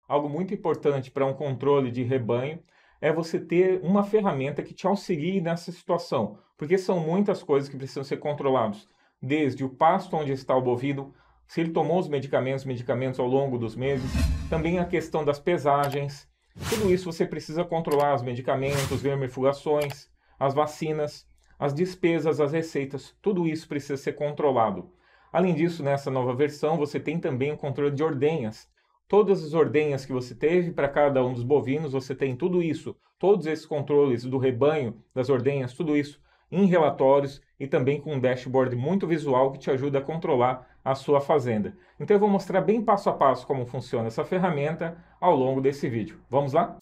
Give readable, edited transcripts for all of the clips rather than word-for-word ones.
algo muito importante para um controle de rebanho é você ter uma ferramenta que te auxilie nessa situação, porque são muitas coisas que precisam ser controladas, desde o pasto onde está o bovino, se ele tomou os medicamentos ao longo dos meses, também a questão das pesagens, tudo isso você precisa controlar, os medicamentos, vermifugações, as vacinas, as despesas, as receitas, tudo isso precisa ser controlado. Além disso, nessa nova versão, você tem também o controle de ordenhas. Todas as ordenhas que você teve para cada um dos bovinos, você tem tudo isso, todos esses controles do rebanho, das ordenhas, tudo isso em relatórios e também com um dashboard muito visual que te ajuda a controlar a sua fazenda. Então eu vou mostrar bem passo a passo como funciona essa ferramenta ao longo desse vídeo. Vamos lá?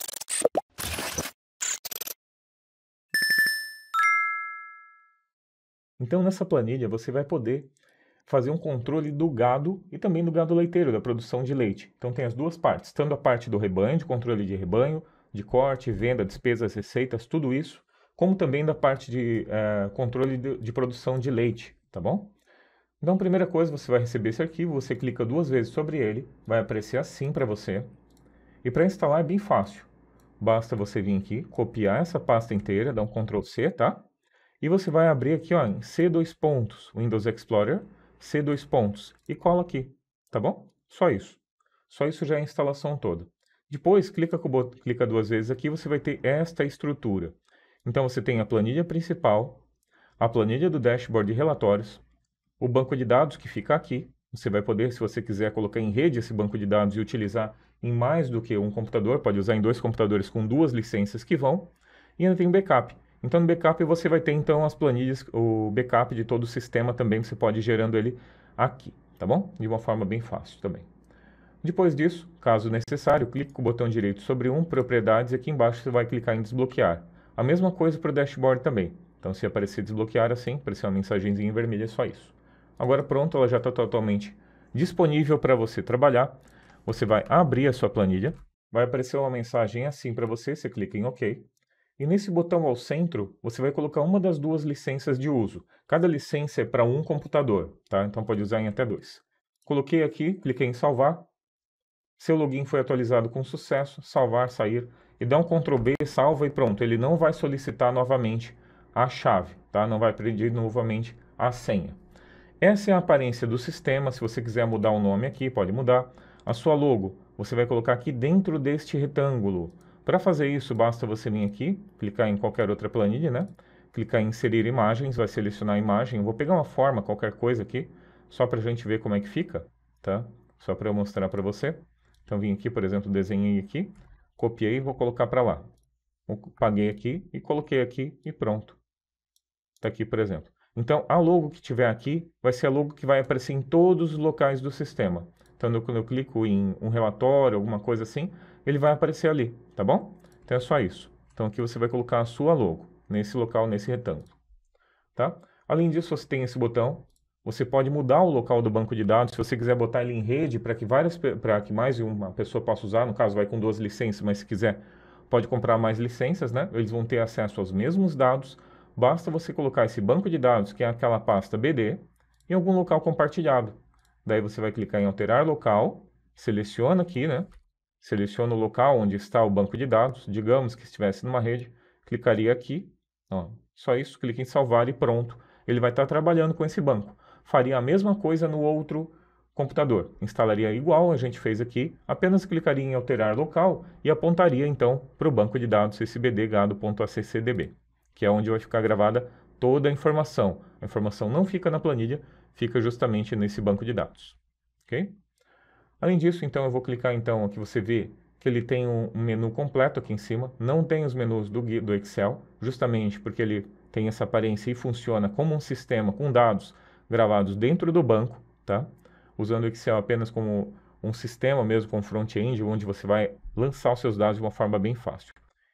Então nessa planilha você vai poder fazer um controle do gado e também do gado leiteiro, da produção de leite. Então tem as duas partes, tanto a parte do rebanho, de controle de rebanho, de corte, venda, despesas, receitas, tudo isso, como também da parte de controle de produção de leite, tá bom? Então, a primeira coisa, você vai receber esse arquivo, você clica duas vezes sobre ele, vai aparecer assim para você. E para instalar é bem fácil. Basta você vir aqui, copiar essa pasta inteira, dar um Ctrl C, tá? E você vai abrir aqui, ó, em C2 pontos, Windows Explorer, C2 pontos, e cola aqui, tá bom? Só isso. Só isso já é a instalação toda. Depois, clica duas vezes aqui, você vai ter esta estrutura. Então, você tem a planilha principal, a planilha do dashboard de relatórios, o banco de dados que fica aqui. Você vai poder, se você quiser, colocar em rede esse banco de dados e utilizar em mais do que um computador, pode usar em dois computadores com duas licenças que vão. E ainda tem o backup. Então, no backup você vai ter então as planilhas, o backup de todo o sistema também, você pode ir gerando ele aqui, tá bom? De uma forma bem fácil também. Depois disso, caso necessário, clique com o botão direito sobre propriedades, e aqui embaixo você vai clicar em desbloquear. A mesma coisa para o dashboard também. Então, se aparecer desbloquear assim, aparecer uma mensagenzinha em vermelho, é só isso. Agora pronto, ela já está totalmente disponível para você trabalhar. Você vai abrir a sua planilha, vai aparecer uma mensagem assim para você, você clica em OK. E nesse botão ao centro, você vai colocar uma das duas licenças de uso. Cada licença é para um computador, tá? Então pode usar em até dois. Coloquei aqui, cliquei em salvar. Seu login foi atualizado com sucesso, salvar, sair, e dá um Ctrl B, salva e pronto. Ele não vai solicitar novamente a chave, tá? Não vai pedir novamente a senha. Essa é a aparência do sistema. Se você quiser mudar o nome aqui, pode mudar. A sua logo, você vai colocar aqui dentro deste retângulo. Para fazer isso, basta você vir aqui, clicar em qualquer outra planilha, né? Clicar em inserir imagens, vai selecionar a imagem. Eu vou pegar uma forma, qualquer coisa aqui, só para a gente ver como é que fica, tá? Só para eu mostrar para você. Então, vim aqui, por exemplo, desenhei aqui, copiei e vou colocar para lá. Paguei aqui e coloquei aqui e pronto. Está aqui, por exemplo. Então, a logo que tiver aqui vai ser a logo que vai aparecer em todos os locais do sistema. Então, quando eu clico em um relatório, alguma coisa assim, ele vai aparecer ali, tá bom? Então, é só isso. Então, aqui você vai colocar a sua logo, nesse local, nesse retângulo, tá? Além disso, você tem esse botão. Você pode mudar o local do banco de dados, se você quiser botar ele em rede para que mais de uma pessoa possa usar. No caso, vai com 2 licenças, mas se quiser, pode comprar mais licenças, né? Eles vão ter acesso aos mesmos dados. Basta você colocar esse banco de dados, que é aquela pasta BD, em algum local compartilhado. Daí você vai clicar em alterar local, seleciona aqui, né? Seleciona o local onde está o banco de dados. Digamos que estivesse numa rede, clicaria aqui, ó, só isso, clique em salvar e pronto. Ele vai estar trabalhando com esse banco. Faria a mesma coisa no outro computador. Instalaria igual a gente fez aqui, apenas clicaria em alterar local e apontaria então para o banco de dados, esse bdgado.accdb, que é onde vai ficar gravada toda a informação. A informação não fica na planilha, fica justamente nesse banco de dados. Ok? Além disso, então, eu vou clicar então, aqui você vê que ele tem um menu completo aqui em cima, não tem os menus do Excel, justamente porque ele tem essa aparência e funciona como um sistema com dados gravados dentro do banco, tá? Usando o Excel apenas como um sistema mesmo com front-end, onde você vai lançar os seus dados de uma forma bem fácil.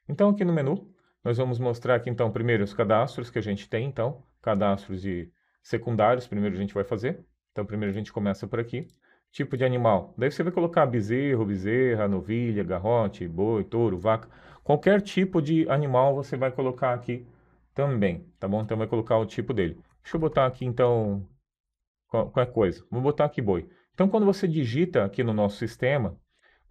Então, aqui no menu, nós vamos mostrar aqui, então, primeiro os cadastros que a gente tem, então, cadastros de secundários, primeiro a gente vai fazer. Então, primeiro a gente começa por aqui. Tipo de animal. Daí você vai colocar bezerro, bezerra, novilha, garrote, boi, touro, vaca. Qualquer tipo de animal você vai colocar aqui também, tá bom? Então vai colocar o tipo dele. Deixa eu botar aqui, então, qualquer coisa. Vou botar aqui boi. Então, quando você digita aqui no nosso sistema,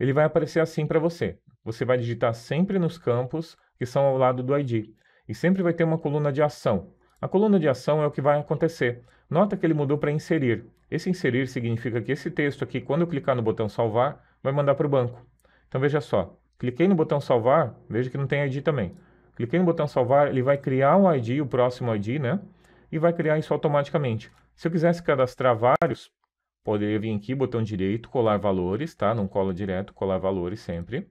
ele vai aparecer assim para você. Você vai digitar sempre nos campos que são ao lado do ID. E sempre vai ter uma coluna de ação. A coluna de ação é o que vai acontecer. Nota que ele mudou para inserir. Esse inserir significa que esse texto aqui, quando eu clicar no botão salvar, vai mandar para o banco. Então veja só, cliquei no botão salvar, veja que não tem ID também. Cliquei no botão salvar, ele vai criar um ID, o próximo ID, né? E vai criar isso automaticamente. Se eu quisesse cadastrar vários, poderia vir aqui, botão direito, colar valores, tá? Não cola direto, colar valores sempre.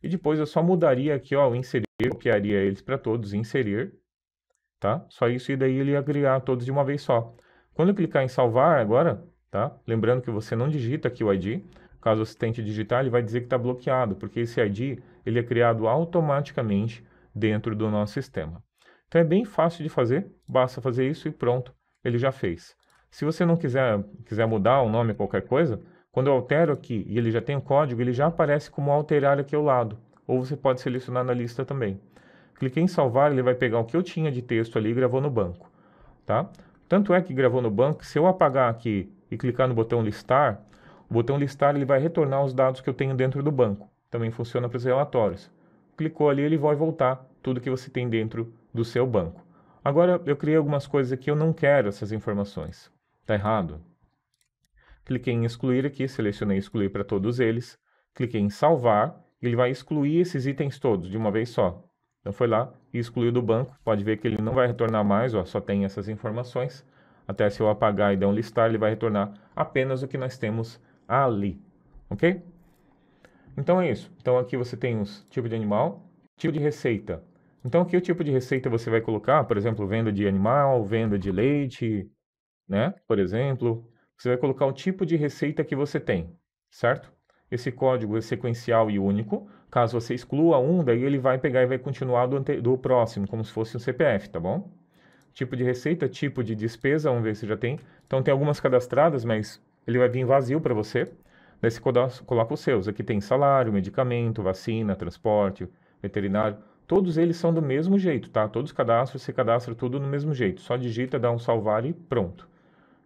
E depois eu só mudaria aqui, ó, o inserir, copiaria eles para todos, inserir, tá? Só isso e daí ele ia criar todos de uma vez só. Quando eu clicar em salvar agora, tá? Lembrando que você não digita aqui o ID. Caso você tente digitar, ele vai dizer que está bloqueado, porque esse ID ele é criado automaticamente dentro do nosso sistema. Então é bem fácil de fazer, basta fazer isso e pronto, ele já fez. Se você não quiser mudar o nome, qualquer coisa, quando eu altero aqui e ele já tem o código, ele já aparece como alterar aqui ao lado. Ou você pode selecionar na lista também. Cliquei em salvar, ele vai pegar o que eu tinha de texto ali e gravou no banco. Tá? Tanto é que gravou no banco, se eu apagar aqui e clicar no botão listar, o botão listar ele vai retornar os dados que eu tenho dentro do banco. Também funciona para os relatórios. Clicou ali, ele vai voltar tudo que você tem dentro do seu banco. Agora, eu criei algumas coisas aqui, eu não quero essas informações. Está errado? Cliquei em excluir aqui, selecionei excluir para todos eles. Cliquei em salvar, ele vai excluir esses itens todos de uma vez só. Então foi lá e excluiu do banco. Pode ver que ele não vai retornar mais, ó, só tem essas informações. Até se eu apagar e dar um listar, ele vai retornar apenas o que nós temos ali. Ok? Então é isso. Então aqui você tem os tipo de animal, tipo de receita. Então aqui o tipo de receita você vai colocar, por exemplo, venda de animal, venda de leite, né? Por exemplo, você vai colocar o tipo de receita que você tem, certo? Esse código é sequencial e único. Caso você exclua um, daí ele vai pegar e vai continuar do próximo, como se fosse um CPF, tá bom? Tipo de receita, tipo de despesa, vamos ver se já tem. Então tem algumas cadastradas, mas ele vai vir vazio para você. Daí você coloca os seus. Aqui tem salário, medicamento, vacina, transporte, veterinário. Todos eles são do mesmo jeito, tá? Todos os cadastros, você cadastra tudo no mesmo jeito. Só digita, dá um salvar e pronto.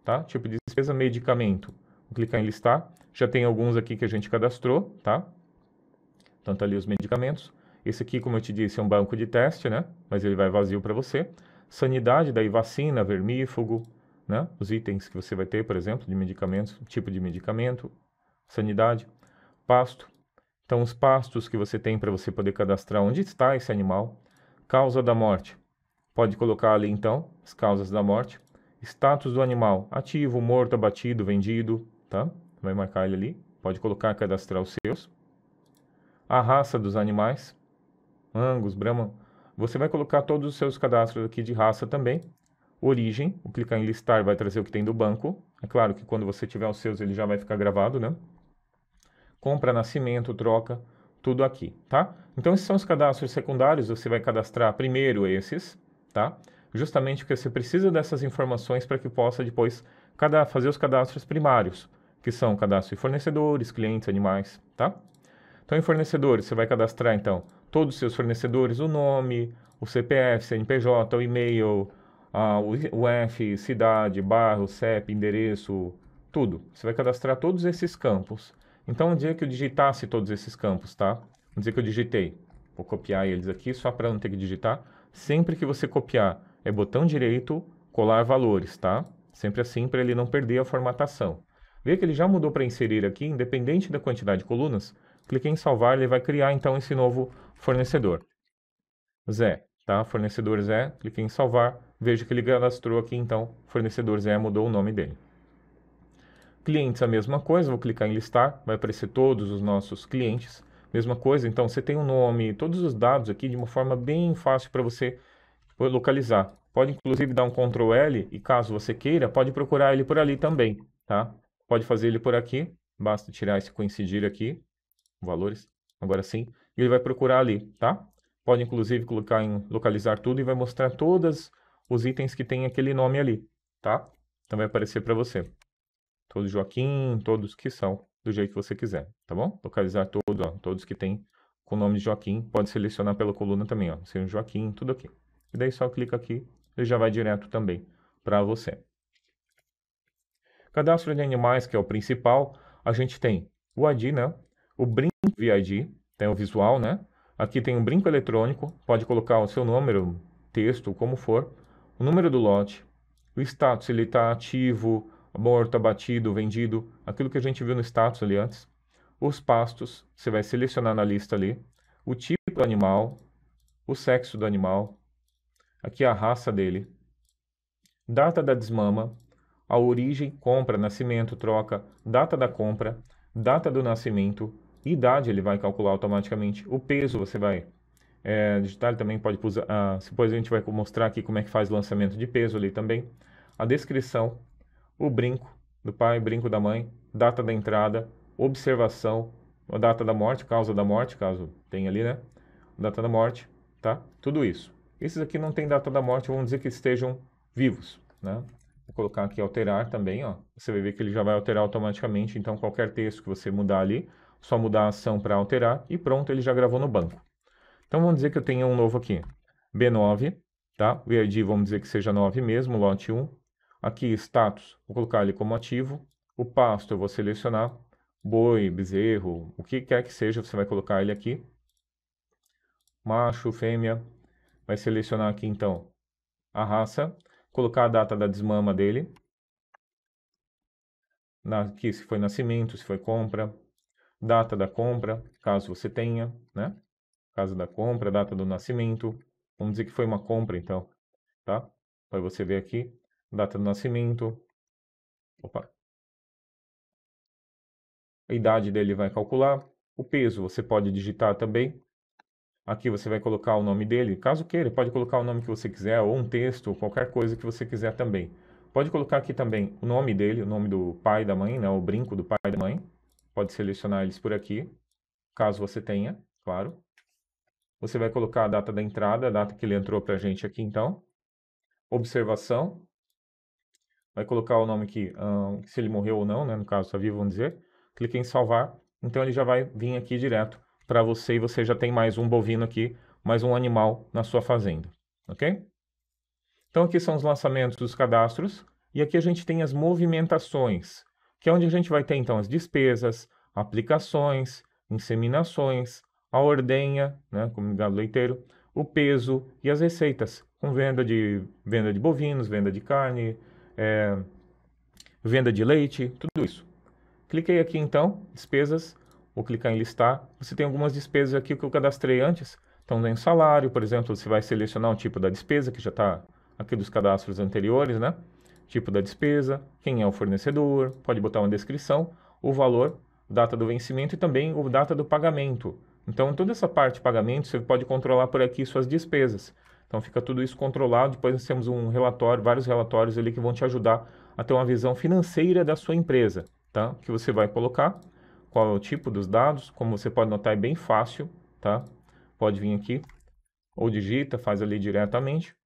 Tá? Tipo de despesa, medicamento. Vou clicar em listar. Já tem alguns aqui que a gente cadastrou, tá? Tanto ali os medicamentos. Esse aqui, como eu te disse, é um banco de teste, né? Mas ele vai vazio para você. Sanidade, daí vacina, vermífugo, né? Os itens que você vai ter, por exemplo, de medicamentos, tipo de medicamento, sanidade, pasto. Então, os pastos que você tem para você poder cadastrar onde está esse animal. Causa da morte. Pode colocar ali, então, as causas da morte. Status do animal, ativo, morto, abatido, vendido, tá? Vai marcar ele ali. Pode colocar, cadastrar os seus. A raça dos animais, Angus, Brahman. Você vai colocar todos os seus cadastros aqui de raça também. Origem, o clicar em listar vai trazer o que tem do banco. É claro que quando você tiver os seus, ele já vai ficar gravado, né? Compra, nascimento, troca, tudo aqui, tá? Então, esses são os cadastros secundários. Você vai cadastrar primeiro esses, tá? Justamente porque você precisa dessas informações para que possa depois fazer os cadastros primários, que são cadastro de fornecedores, clientes, animais, tá? Então, em fornecedores, você vai cadastrar, então, todos os seus fornecedores, o nome, o CPF, CNPJ, o e-mail, o F, cidade, bairro, CEP, endereço, tudo. Você vai cadastrar todos esses campos. Então, vamos dizer que eu digitasse todos esses campos, tá? Vamos dizer que eu digitei. Vou copiar eles aqui, só para não ter que digitar. Sempre que você copiar, é botão direito, colar valores, tá? Sempre assim, para ele não perder a formatação. Vê que ele já mudou para inserir aqui, independente da quantidade de colunas. Cliquei em salvar, ele vai criar então esse novo fornecedor. Zé, tá? Fornecedor Zé, cliquei em salvar, vejo que ele cadastrou aqui então, fornecedor Zé mudou o nome dele. Clientes a mesma coisa, vou clicar em listar, vai aparecer todos os nossos clientes. Mesma coisa, então você tem um nome, todos os dados aqui de uma forma bem fácil para você localizar. Pode inclusive dar um Ctrl L e caso você queira, pode procurar ele por ali também, tá? Pode fazer ele por aqui, basta tirar esse coincidir aqui, valores, agora sim, e ele vai procurar ali, tá? Pode inclusive colocar em localizar tudo e vai mostrar todos os itens que tem aquele nome ali, tá? Então vai aparecer para você. Todos Joaquim, todos que são do jeito que você quiser, tá bom? Localizar todos, ó, todos que tem com o nome de Joaquim, pode selecionar pela coluna também, ó, ser Joaquim, tudo aqui. E daí só clica aqui, ele já vai direto também para você. Cadastro de animais, que é o principal, a gente tem o ID, né? O brinquedo VID, tem o visual, né? Aqui tem um brinco eletrônico, pode colocar o seu número, texto, como for, o número do lote, o status, ele está ativo, morto, abatido, vendido, aquilo que a gente viu no status ali antes. Os pastos, você vai selecionar na lista ali, o tipo do animal, o sexo do animal, aqui a raça dele, data da desmama, a origem, compra, nascimento, troca, data da compra, data do nascimento, idade ele vai calcular automaticamente, o peso você vai digitar, ele também pode usar, depois a gente vai mostrar aqui como é que faz o lançamento de peso ali também, a descrição, o brinco do pai, brinco da mãe, data da entrada, observação, a data da morte, causa da morte, caso tenha ali, né? Data da morte, tá? Tudo isso. Esses aqui não tem data da morte, vamos dizer que estejam vivos, né? Vou colocar aqui alterar também, ó. Você vai ver que ele já vai alterar automaticamente, então qualquer texto que você mudar ali, só mudar a ação para alterar e pronto, ele já gravou no banco. Então vamos dizer que eu tenha um novo aqui, B9, tá? O ID vamos dizer que seja 9 mesmo, lote 1. Aqui status, vou colocar ele como ativo. O pasto eu vou selecionar, boi, bezerro, o que quer que seja, você vai colocar ele aqui. Macho, fêmea, vai selecionar aqui então a raça, colocar a data da desmama dele, aqui se foi nascimento, se foi compra, data da compra, caso você tenha, né? Caso da compra, data do nascimento, vamos dizer que foi uma compra então, tá? Para você ver aqui, data do nascimento, opa, a idade dele vai calcular, o peso você pode digitar também, aqui você vai colocar o nome dele, caso queira, pode colocar o nome que você quiser, ou um texto, ou qualquer coisa que você quiser também. Pode colocar aqui também o nome dele, o nome do pai e da mãe, né, o brinco do pai e da mãe. Pode selecionar eles por aqui, caso você tenha, claro. Você vai colocar a data da entrada, a data que ele entrou para a gente aqui então. Observação. Vai colocar o nome aqui, se ele morreu ou não, né, no caso está vivo, vamos dizer. Clique em salvar, então ele já vai vir aqui direto para você e você já tem mais um bovino aqui, mais um animal na sua fazenda, ok? Então aqui são os lançamentos dos cadastros e aqui a gente tem as movimentações, que é onde a gente vai ter então as despesas, aplicações, inseminações, a ordenha, né, como gado leiteiro, o peso e as receitas, com venda de bovinos, venda de carne, venda de leite, tudo isso. Cliquei aqui então, despesas, vou clicar em listar. Você tem algumas despesas aqui que eu cadastrei antes. Então tem salário, por exemplo, você vai selecionar o tipo da despesa, que já está aqui dos cadastros anteriores, né? Tipo da despesa, quem é o fornecedor, pode botar uma descrição, o valor, data do vencimento e também o data do pagamento. Então toda essa parte de pagamento você pode controlar por aqui suas despesas. Então fica tudo isso controlado, depois nós temos um relatório, vários relatórios ali que vão te ajudar a ter uma visão financeira da sua empresa. Tá? Que você vai colocar, qual é o tipo dos dados, como você pode notar é bem fácil, tá? Pode vir aqui, ou digita, faz ali diretamente,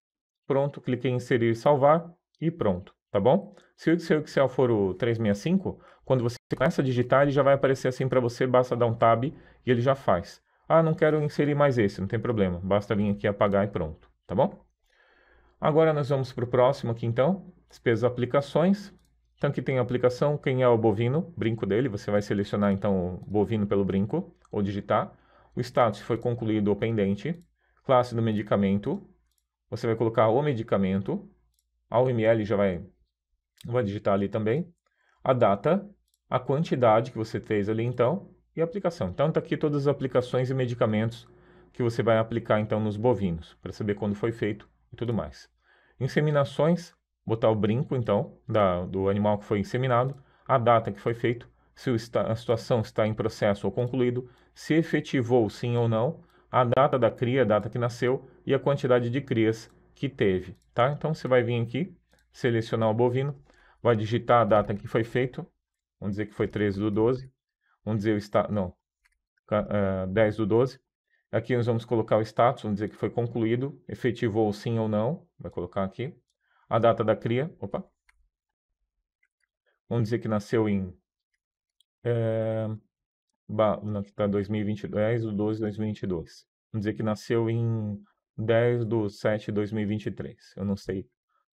pronto, clique em inserir e salvar e pronto, tá bom? Se o seu Excel for o 365, quando você começa a digitar, ele já vai aparecer assim para você, basta dar um tab e ele já faz. Ah, não quero inserir mais esse, não tem problema, basta vir aqui apagar e pronto, tá bom? Agora nós vamos para o próximo aqui então, despesas aplicações. Então aqui tem a aplicação, quem é o bovino, brinco dele, você vai selecionar então o bovino pelo brinco, ou digitar. O status se foi concluído ou pendente. Classe do medicamento, você vai colocar o medicamento. A UML já vai digitar ali também. A data, a quantidade que você fez ali então, e a aplicação. Então está aqui todas as aplicações e medicamentos que você vai aplicar então nos bovinos, para saber quando foi feito e tudo mais. Inseminações, botar o brinco então do animal que foi inseminado, a data que foi feito, se a situação está em processo ou concluído, se efetivou sim ou não, a data da cria, a data que nasceu e a quantidade de crias que teve, tá? Então você vai vir aqui, selecionar o bovino, vai digitar a data que foi feito, vamos dizer que foi 13/12, vamos dizer o estado, não, 10/12. Aqui nós vamos colocar o status, vamos dizer que foi concluído, efetivou sim ou não, vai colocar aqui. A data da cria, opa. Vamos dizer que nasceu em, aqui está 2022, 10/12/2022. Vamos dizer que nasceu em 10/7/2023. Eu não sei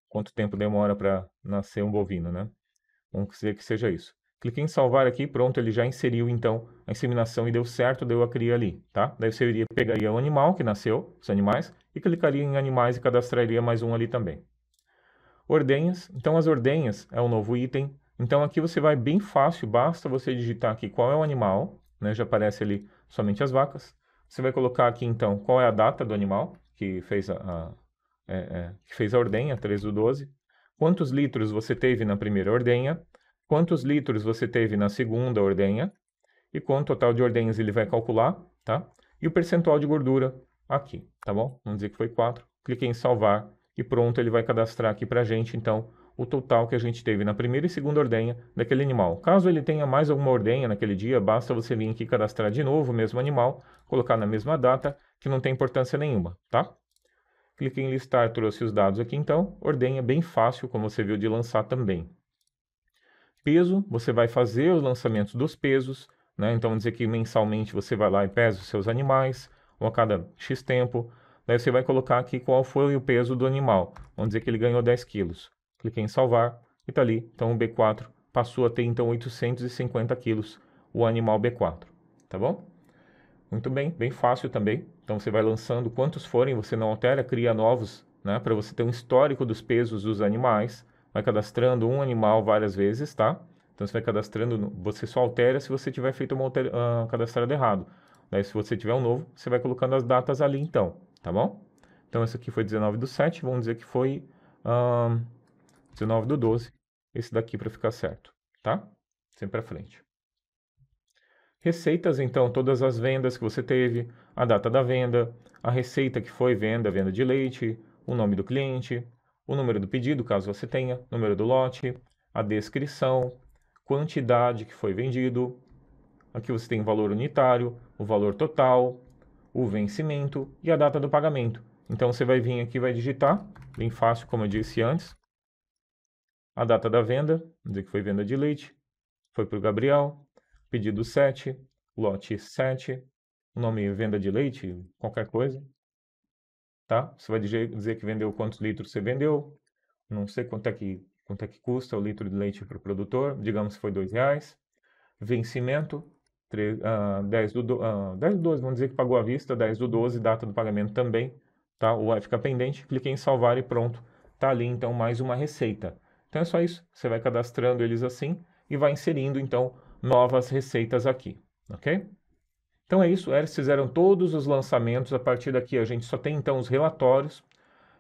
quanto tempo demora para nascer um bovino, né? Vamos dizer que seja isso. Cliquei em salvar aqui, pronto, ele já inseriu então a inseminação e deu certo, deu a cria ali, tá? Daí você pegaria o animal que nasceu, os animais, e clicaria em animais e cadastraria mais um ali também. Ordenhas, então as ordenhas é um novo item, então aqui você vai bem fácil, basta você digitar aqui qual é o animal, né? Já aparece ali somente as vacas. Você vai colocar aqui então qual é a data do animal que fez que fez a ordenha, 3/12. Quantos litros você teve na primeira ordenha, quantos litros você teve na segunda ordenha e quanto total de ordenhas ele vai calcular, tá? E o percentual de gordura aqui, tá bom? Vamos dizer que foi 4. Cliquei em salvar e pronto, ele vai cadastrar aqui pra gente, então, o total que a gente teve na primeira e segunda ordenha daquele animal. Caso ele tenha mais alguma ordenha naquele dia, basta você vir aqui cadastrar de novo o mesmo animal, colocar na mesma data, que não tem importância nenhuma, tá? Cliquei em listar, trouxe os dados aqui então. Ordenha bem fácil, como você viu, de lançar também. Peso, você vai fazer os lançamentos dos pesos, né? Então, vamos dizer que mensalmente você vai lá e pesa os seus animais, ou a cada X tempo. Daí você vai colocar aqui qual foi o peso do animal. Vamos dizer que ele ganhou 10 quilos. Cliquei em salvar e está ali. Então, o B4 passou a ter então 850 quilos, o animal B4. Tá bom? Muito bem, bem fácil também. Então você vai lançando quantos forem, você não altera, cria novos, né? Para você ter um histórico dos pesos dos animais. Vai cadastrando um animal várias vezes, tá? Então você vai cadastrando, você só altera se você tiver feito uma cadastrado errado. Daí se você tiver um novo, você vai colocando as datas ali então, tá bom? Então esse aqui foi 19/7, vamos dizer que foi 19/12. Esse daqui para ficar certo, tá? Sempre para frente. Receitas, então, todas as vendas que você teve, a data da venda, a receita que foi venda de leite, o nome do cliente, o número do pedido, caso você tenha, número do lote, a descrição, quantidade que foi vendido. Aqui você tem o valor unitário, o valor total, o vencimento e a data do pagamento. Então você vai vir aqui e vai digitar, bem fácil, como eu disse antes, a data da venda, vamos dizer que foi venda de leite, foi para o Gabriel, pedido 7, lote 7, o nome venda de leite, qualquer coisa, tá? Você vai dizer que vendeu quantos litros você vendeu, não sei quanto é que custa o litro de leite para o produtor, digamos que foi R$2. Vencimento, 10/12, vamos dizer que pagou à vista, 10/12, data do pagamento também, tá? Ou vai ficar pendente, cliquei em salvar e pronto. Tá ali então mais uma receita. Então é só isso, você vai cadastrando eles assim e vai inserindo então novas receitas aqui, ok? Então é isso, eles fizeram todos os lançamentos, a partir daqui a gente só tem então os relatórios.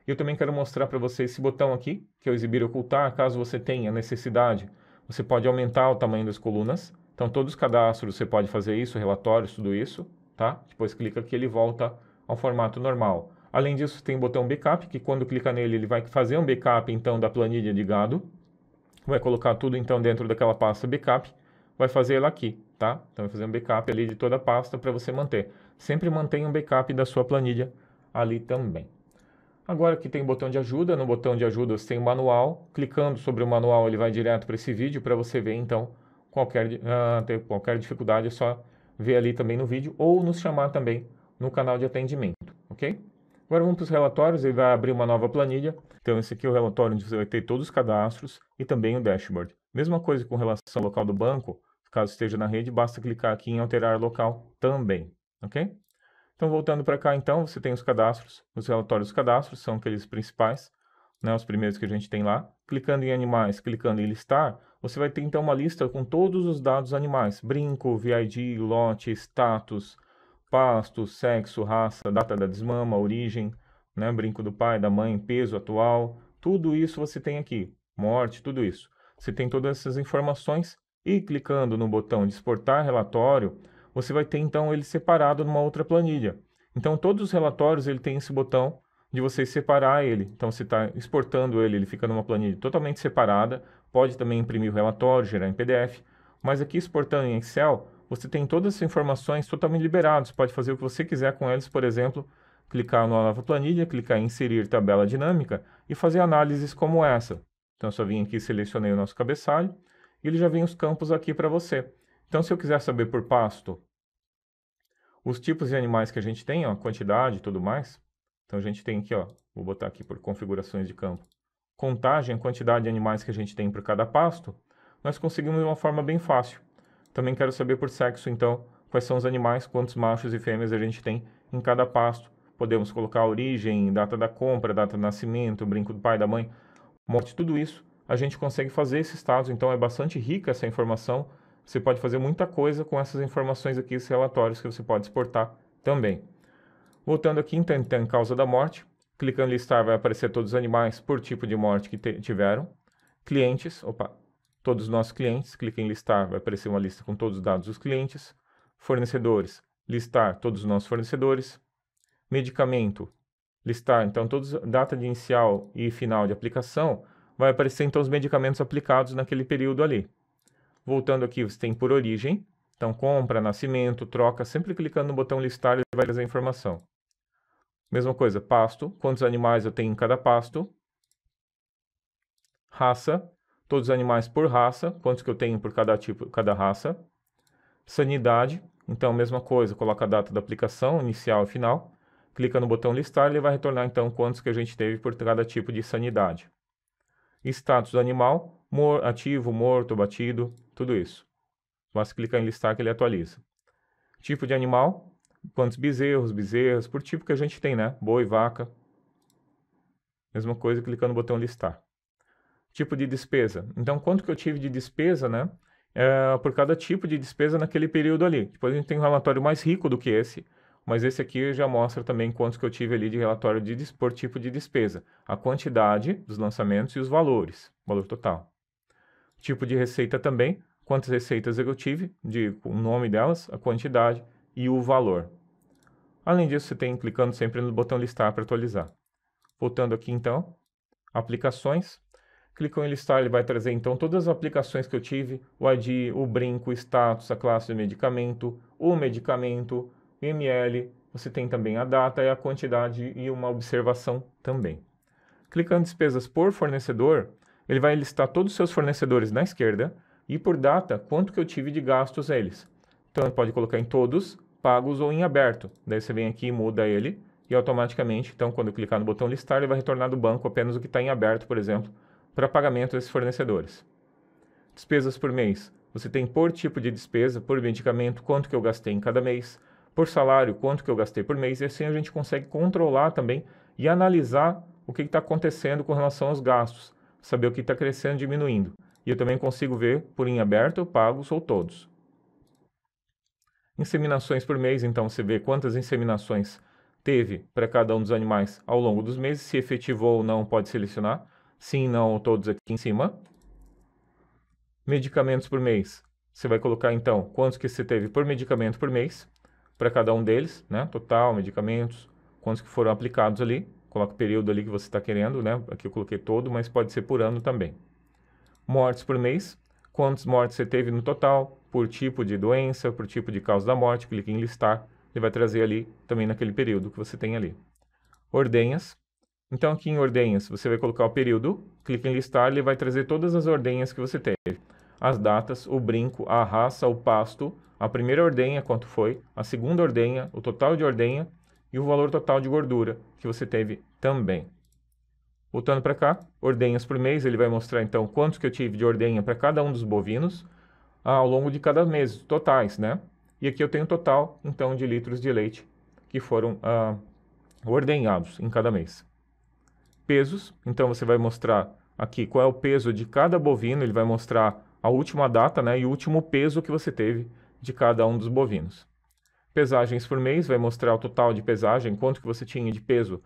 E eu também quero mostrar para você esse botão aqui, que é o exibir e ocultar, caso você tenha necessidade, você pode aumentar o tamanho das colunas. Então todos os cadastros você pode fazer isso, relatórios, tudo isso, tá? Depois clica aqui, ele volta ao formato normal. Além disso, tem o botão backup, que quando clica nele, ele vai fazer um backup então da planilha de gado. Vai colocar tudo então dentro daquela pasta backup, vai fazer ela aqui, tá? Então vai fazer um backup ali de toda a pasta para você manter. Sempre mantenha um backup da sua planilha ali também. Agora aqui tem o botão de ajuda, no botão de ajuda você tem o manual, clicando sobre o manual ele vai direto para esse vídeo para você ver então ter qualquer dificuldade é só ver ali também no vídeo ou nos chamar também no canal de atendimento, ok? Agora vamos para os relatórios, ele vai abrir uma nova planilha. Então esse aqui é o relatório onde você vai ter todos os cadastros e também o dashboard. Mesma coisa com relação ao local do banco, caso esteja na rede, basta clicar aqui em alterar local também, ok? Então voltando para cá então, você tem os cadastros, os relatórios dos cadastros, são aqueles principais, né, os primeiros que a gente tem lá. Clicando em animais, clicando em listar, você vai ter então uma lista com todos os dados animais, brinco, VID, lote, status, pasto, sexo, raça, data da desmama, origem, né, brinco do pai, da mãe, peso atual, tudo isso você tem aqui, morte, tudo isso. Você tem todas essas informações e clicando no botão de exportar relatório, você vai ter então ele separado numa outra planilha. Então todos os relatórios ele tem esse botão de você separar ele. Então você está exportando ele, ele fica numa planilha totalmente separada, pode também imprimir o relatório, gerar em PDF, mas aqui exportando em Excel, você tem todas as informações totalmente liberadas, pode fazer o que você quiser com eles, por exemplo, clicar na nova planilha, clicar em inserir tabela dinâmica e fazer análises como essa. Então eu só vim aqui, selecionei o nosso cabeçalho e ele já vem os campos aqui para você. Então se eu quiser saber por pasto os tipos de animais que a gente tem, ó, quantidade e tudo mais, então a gente tem aqui, ó, vou botar aqui por configurações de campo, contagem, a quantidade de animais que a gente tem por cada pasto, nós conseguimos de uma forma bem fácil. Também quero saber por sexo, então, quais são os animais, quantos machos e fêmeas a gente tem em cada pasto. Podemos colocar a origem, data da compra, data do nascimento, brinco do pai, da mãe, morte, tudo isso. A gente consegue fazer esses dados, então é bastante rica essa informação. Você pode fazer muita coisa com essas informações aqui, esses relatórios que você pode exportar também. Voltando aqui, então, em causa da morte, clicando em listar vai aparecer todos os animais por tipo de morte que tiveram. Clientes, todos os nossos clientes, clica em listar, vai aparecer uma lista com todos os dados dos clientes. Fornecedores, listar todos os nossos fornecedores. Medicamento, listar, então, todos data de inicial e final de aplicação, vai aparecer então os medicamentos aplicados naquele período ali. Voltando aqui, você tem por origem, então compra, nascimento, troca, sempre clicando no botão listar ele vai trazer a informação. Mesma coisa, pasto, quantos animais eu tenho em cada pasto. Raça, todos os animais por raça, quantos que eu tenho por cada tipo, cada raça. Sanidade, então mesma coisa, coloca a data da aplicação, inicial e final. Clica no botão listar, ele vai retornar então quantos que a gente teve por cada tipo de sanidade. Status do animal, ativo, morto, batido, tudo isso. Basta clicar em listar que ele atualiza. Tipo de animal, quantos bezerras, por tipo que a gente tem, né? Boi, vaca. Mesma coisa, clicando no botão listar. Tipo de despesa. Então, quanto que eu tive de despesa, né? Por cada tipo de despesa naquele período ali. Depois a gente tem um relatório mais rico do que esse, mas esse aqui já mostra também quantos que eu tive ali de relatório por tipo de despesa. A quantidade dos lançamentos e os valores, valor total. Tipo de receita também, quantas receitas eu tive, o nome delas, a quantidade e o valor. Além disso, você tem clicando sempre no botão listar para atualizar. Voltando aqui então, aplicações. Clicou em listar, ele vai trazer então todas as aplicações que eu tive, o ID, o brinco, o status, a classe de medicamento, o medicamento, o ml, você tem também a data e a quantidade e uma observação também. Clicando em despesas por fornecedor, ele vai listar todos os seus fornecedores na esquerda e por data, quanto que eu tive de gastos eles. Então, ele pode colocar em todos, pagos ou em aberto. Daí você vem aqui e muda ele e automaticamente, então, quando eu clicar no botão listar, ele vai retornar do banco apenas o que está em aberto, por exemplo, para pagamento desses fornecedores. Despesas por mês. Você tem por tipo de despesa, por medicamento, quanto que eu gastei em cada mês, por salário, quanto que eu gastei por mês, e assim a gente consegue controlar também e analisar o que está acontecendo com relação aos gastos, saber o que está crescendo e diminuindo. E eu também consigo ver por em aberto, pagos ou todos. Inseminações por mês, então você vê quantas inseminações teve para cada um dos animais ao longo dos meses, se efetivou ou não, pode selecionar. Sim, não, todos aqui em cima. Medicamentos por mês. Você vai colocar, então, quantos que você teve por medicamento por mês, para cada um deles, né? Total, medicamentos, quantos que foram aplicados ali. Coloca o período ali que você está querendo, né? Aqui eu coloquei todo, mas pode ser por ano também. Mortes por mês. Quantas mortes você teve no total, por tipo de doença, por tipo de causa da morte. Clique em listar. Ele vai trazer ali também naquele período que você tem ali. Ordenhas. Então, aqui em ordenhas, você vai colocar o período, clica em listar, ele vai trazer todas as ordenhas que você teve. As datas, o brinco, a raça, o pasto, a primeira ordenha, quanto foi, a segunda ordenha, o total de ordenha e o valor total de gordura que você teve também. Voltando para cá, ordenhas por mês, ele vai mostrar então quantos que eu tive de ordenha para cada um dos bovinos ao longo de cada mês, totais, né? E aqui eu tenho o total, então, de litros de leite que foram ordenhados em cada mês. Pesos, então você vai mostrar aqui qual é o peso de cada bovino, ele vai mostrar a última data, né, e o último peso que você teve de cada um dos bovinos. Pesagens por mês, vai mostrar o total de pesagem, quanto que você tinha de peso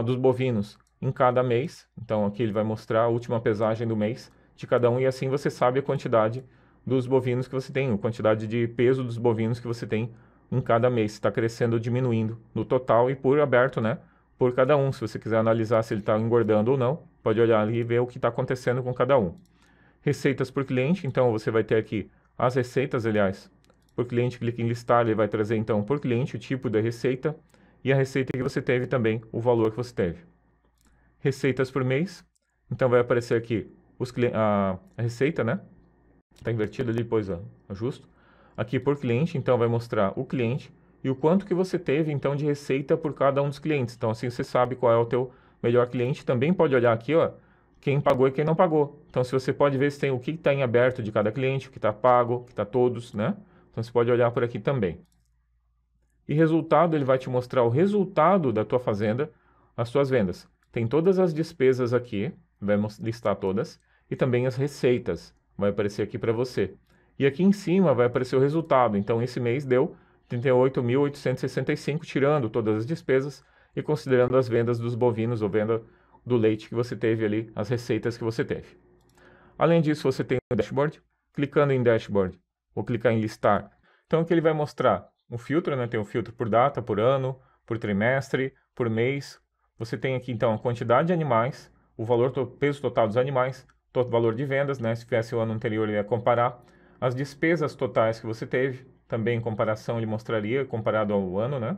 dos bovinos em cada mês. Então aqui ele vai mostrar a última pesagem do mês de cada um e assim você sabe a quantidade dos bovinos que você tem, a quantidade de peso dos bovinos que você tem em cada mês, se está crescendo ou diminuindo no total e por aberto, né? Por cada um. Se você quiser analisar se ele está engordando ou não, pode olhar ali e ver o que está acontecendo com cada um. Receitas por cliente, então você vai ter aqui as receitas, aliás, por cliente, clique em listar, ele vai trazer então por cliente o tipo da receita e a receita que você teve também, o valor que você teve. Receitas por mês, então vai aparecer aqui a receita, né? Está invertido ali, depois ajusto. Aqui por cliente, então vai mostrar o cliente e o quanto que você teve, então, de receita por cada um dos clientes. Então, assim, você sabe qual é o teu melhor cliente. Também pode olhar aqui, ó, quem pagou e quem não pagou. Então, se você pode ver se tem o que está em aberto de cada cliente, o que está pago, o que está todos, né? Então, você pode olhar por aqui também. E resultado, ele vai te mostrar o resultado da tua fazenda, as suas vendas. Tem todas as despesas aqui, vai listar todas, e também as receitas, vai aparecer aqui para você. E aqui em cima vai aparecer o resultado. Então, esse mês deu 38.865, tirando todas as despesas e considerando as vendas dos bovinos ou venda do leite que você teve ali, as receitas que você teve. Além disso, você tem o dashboard. Clicando em dashboard, vou clicar em listar. Então, aqui ele vai mostrar um filtro, né? Tem um filtro por data, por ano, por trimestre, por mês. Você tem aqui, então, a quantidade de animais, o valor, peso total dos animais, todo valor de vendas, né? Se tivesse o ano anterior, ele ia comparar. As despesas totais que você teve, também em comparação, ele mostraria, comparado ao ano, né?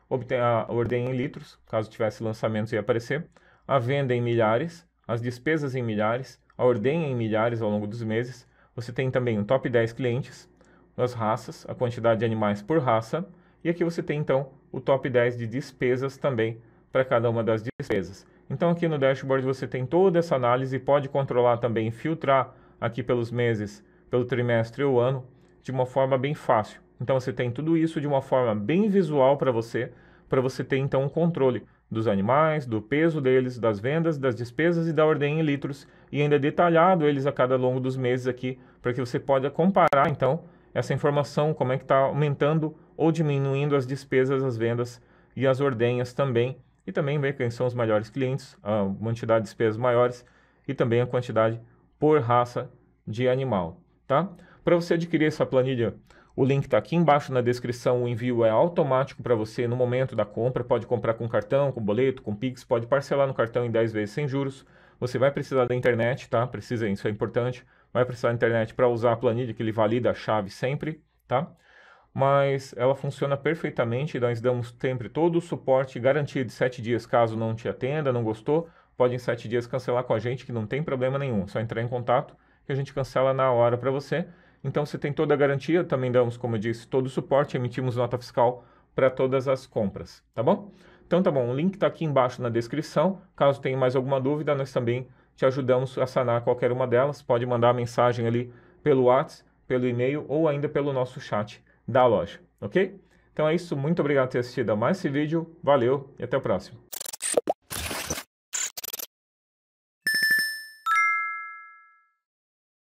Obter a ordem em litros, caso tivesse lançamentos, ia aparecer. A venda em milhares, as despesas em milhares, a ordem em milhares ao longo dos meses. Você tem também um top 10 clientes, as raças, a quantidade de animais por raça. E aqui você tem, então, o top 10 de despesas também para cada uma das despesas. Então, aqui no dashboard você tem toda essa análise e pode controlar também, filtrar aqui pelos meses, pelo trimestre ou ano, de uma forma bem fácil. Então, você tem tudo isso de uma forma bem visual para você ter, então, um controle dos animais, do peso deles, das vendas, das despesas e da ordem em litros, e ainda detalhado eles a cada longo dos meses aqui, para que você possa comparar, então, essa informação, como é que está aumentando ou diminuindo as despesas, as vendas e as ordenhas também, e também ver quem são os melhores clientes, a quantidade de despesas maiores e também a quantidade por raça de animal, tá? Para você adquirir essa planilha, o link está aqui embaixo na descrição, o envio é automático para você no momento da compra, pode comprar com cartão, com boleto, com Pix, pode parcelar no cartão em 10 vezes sem juros. Você vai precisar da internet, tá? Precisa, isso é importante. Vai precisar da internet para usar a planilha, que ele valida a chave sempre, tá? Mas ela funciona perfeitamente, nós damos sempre todo o suporte, garantia de 7 dias, caso não te atenda, não gostou, pode em 7 dias cancelar com a gente, que não tem problema nenhum, só entrar em contato que a gente cancela na hora para você. Então você tem toda a garantia, também damos, como eu disse, todo o suporte, emitimos nota fiscal para todas as compras, tá bom? Então tá bom, o link está aqui embaixo na descrição, caso tenha mais alguma dúvida, nós também te ajudamos a sanar qualquer uma delas, pode mandar mensagem ali pelo WhatsApp, pelo e-mail ou ainda pelo nosso chat da loja, ok? Então é isso, muito obrigado por ter assistido a mais esse vídeo, valeu e até o próximo.